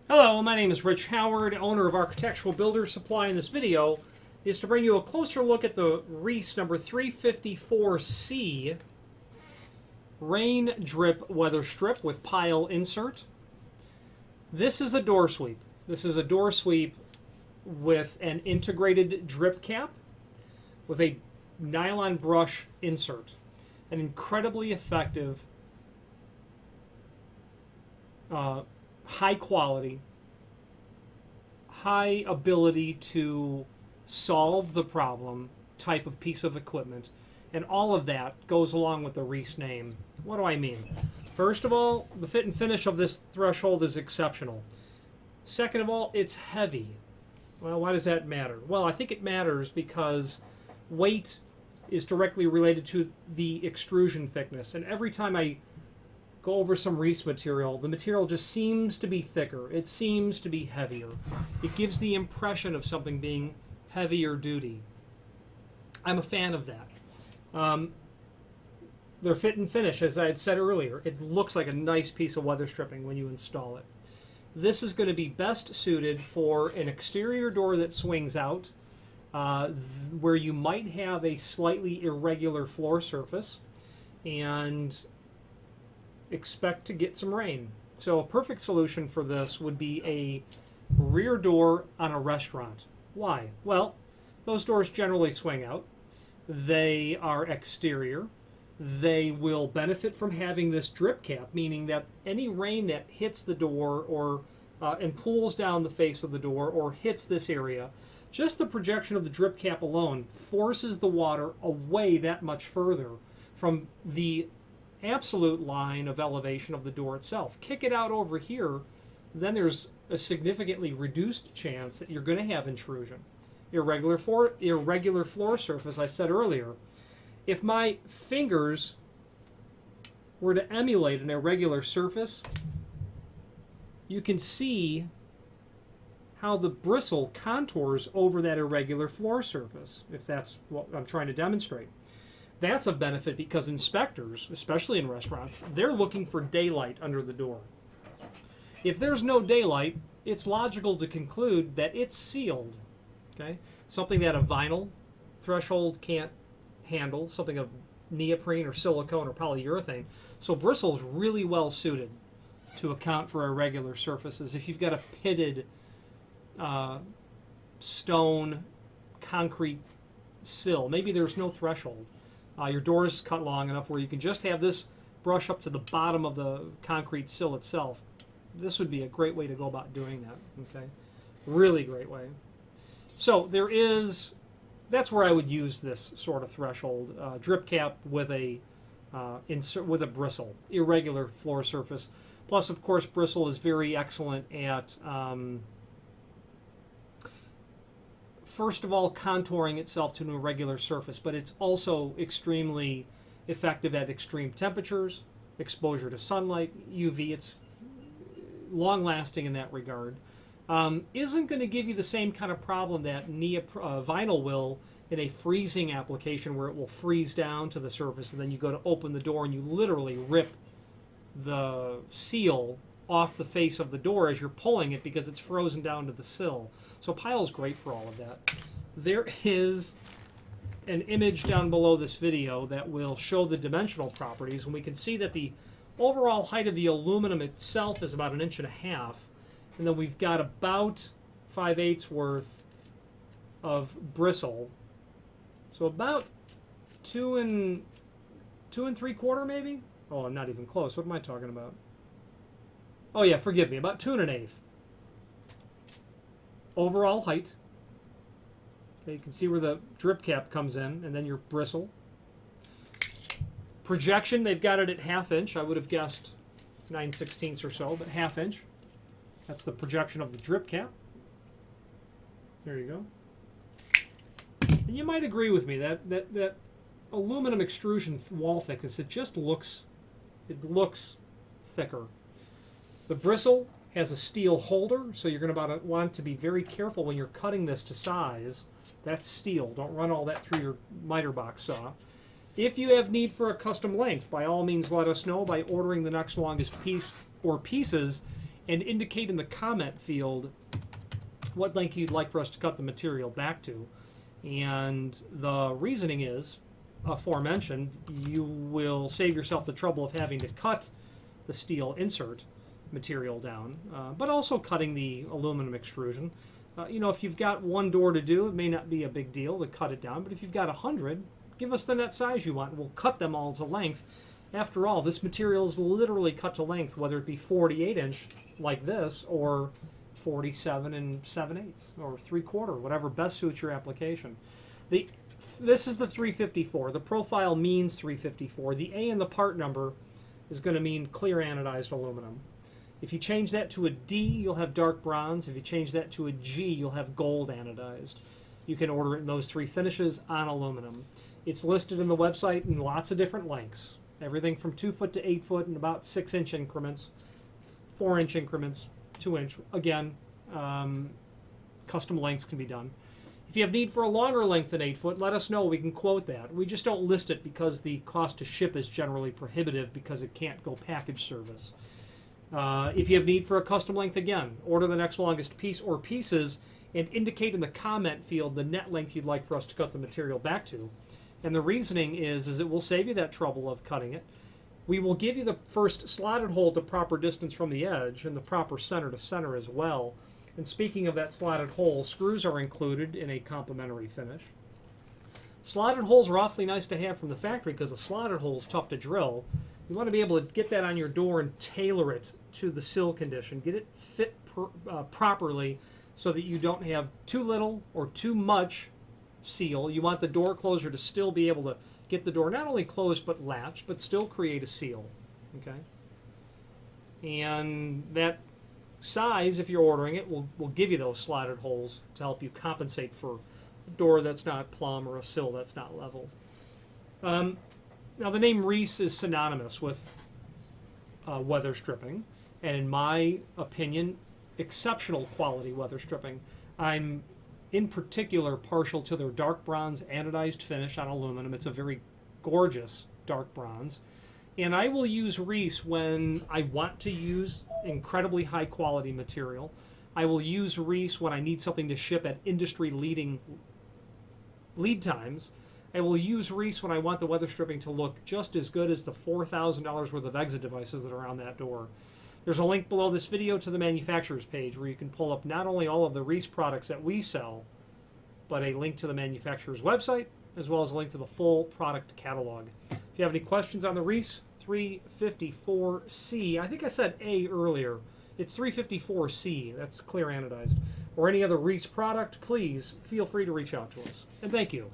Hello, my name is Rich Howard, owner of Architectural Builders Supply. In this video is to bring you a closer look at the Reese number 354C rain drip weather strip with pile insert. This is a door sweep. This is a door sweep with an integrated drip cap with a nylon brush insert. An incredibly effective, high quality, high ability to solve the problem type of piece of equipment, and all of that goes along with the Reese name. What do I mean? First of all, the fit and finish of this threshold is exceptional. Second of all, it's heavy. Well, why does that matter? Well, I think it matters because weight is directly related to the extrusion thickness, and every time I go over some Reese material, the material just seems to be thicker. It seems to be heavier. It gives the impression of something being heavier duty. I'm a fan of that. Their fit and finish, as I had said earlier, it looks like a nice piece of weather stripping when you install it. This is going to be best suited for an exterior door that swings out, where you might have a slightly irregular floor surface and expect to get some rain. So a perfect solution for this would be a rear door on a restaurant. Why? Well, those doors generally swing out. They are exterior. They will benefit from having this drip cap, meaning that any rain that hits the door or and pools down the face of the door or hits this area, just the projection of the drip cap alone forces the water away that much further from the absolute line of elevation of the door itself. Kick it out over here, then there's a significantly reduced chance that you're going to have intrusion. Irregular floor surface, I said earlier. If my fingers were to emulate an irregular surface, you can see how the bristle contours over that irregular floor surface, if that's what I'm trying to demonstrate. That's a benefit because inspectors, especially in restaurants, they're looking for daylight under the door. If there's no daylight, it's logical to conclude that it's sealed. Okay? Something that a vinyl threshold can't handle, something of neoprene or silicone or polyurethane. So bristle's really well suited to account for irregular surfaces. If you've got a pitted stone concrete sill, maybe there's no threshold. Your door's cut long enough where you can just have this brush up to the bottom of the concrete sill itself. This would be a great way to go about doing that. Okay, really great way. So that's where I would use this sort of threshold drip cap with a with a bristle, irregular floor surface. Plus, of course, bristle is very excellent at first of all, contouring itself to an irregular surface, but it's also extremely effective at extreme temperatures, exposure to sunlight, UV. It's long-lasting in that regard. Isn't going to give you the same kind of problem that vinyl will in a freezing application where it will freeze down to the surface, and then you go to open the door and you literally rip the seal off the face of the door as you're pulling it because it's frozen down to the sill. So pile's great for all of that. There is an image down below this video that will show the dimensional properties, and we can see that the overall height of the aluminum itself is about 1.5 inches, and then we've got about 5/8 worth of bristle, so about 2 3/4 maybe. Oh, I'm not even close. What am I talking about? Oh yeah, forgive me, about 2 1/8 overall height. Okay, you can see where the drip cap comes in, and then your bristle. Projection, they've got it at 1/2 inch. I would have guessed 9/16 or so, but 1/2 inch. That's the projection of the drip cap. There you go. And you might agree with me that aluminum extrusion wall thickness, it looks thicker. The bristle has a steel holder, so you're going to want to be very careful when you're cutting this to size. That's steel. Don't run all that through your miter box saw. If you have need for a custom length, by all means let us know by ordering the next longest piece or pieces and indicate in the comment field what length you'd like for us to cut the material back to. And the reasoning is, aforementioned, you will save yourself the trouble of having to cut the steel insert material down, but also cutting the aluminum extrusion. If you've got one door to do, it may not be a big deal to cut it down, but if you've got 100, give us the net size you want, and we'll cut them all to length. After all, this material is literally cut to length, whether it be 48 inch like this, or 47 and 7/8, or 3/4, whatever best suits your application. This is the 354. The profile means 354. The A in the part number is going to mean clear anodized aluminum. If you change that to a D, you'll have dark bronze. If you change that to a G, you'll have gold anodized. You can order it in those three finishes on aluminum. It's listed in the website in lots of different lengths. Everything from 2 foot to 8 foot in about 6 inch increments, 4 inch increments, 2 inch. Again, custom lengths can be done. If you have need for a longer length than 8 foot, let us know. We can quote that. We just don't list it because the cost to ship is generally prohibitive because it can't go package service. If you have need for a custom length, again, order the next longest piece or pieces and indicate in the comment field the net length you'd like for us to cut the material back to. And the reasoning is it will save you that trouble of cutting it. We will give you the first slotted hole to proper distance from the edge and the proper center to center as well. And speaking of that slotted hole, screws are included in a complementary finish. Slotted holes are awfully nice to have from the factory because a slotted hole is tough to drill. You want to be able to get that on your door and tailor it to the sill condition. Get it fit properly so that you don't have too little or too much seal. You want the door closer to still be able to get the door not only closed but latched, but still create a seal. Okay? And that size, if you're ordering it, will give you those slotted holes to help you compensate for a door that's not plumb or a sill that's not level. Now, the name Reese is synonymous with weather stripping, and in my opinion, exceptional quality weather stripping. I'm in particular partial to their dark bronze anodized finish on aluminum. It's a very gorgeous dark bronze. And I will use Reese when I want to use incredibly high quality material. I will use Reese when I need something to ship at industry leading lead times. I will use Reese when I want the weather stripping to look just as good as the $4,000 worth of exit devices that are on that door. There's a link below this video to the manufacturer's page where you can pull up not only all of the Reese products that we sell, but a link to the manufacturer's website, as well as a link to the full product catalog. If you have any questions on the Reese 354C, I think I said A earlier, it's 354C, that's clear anodized, or any other Reese product, please feel free to reach out to us. And thank you.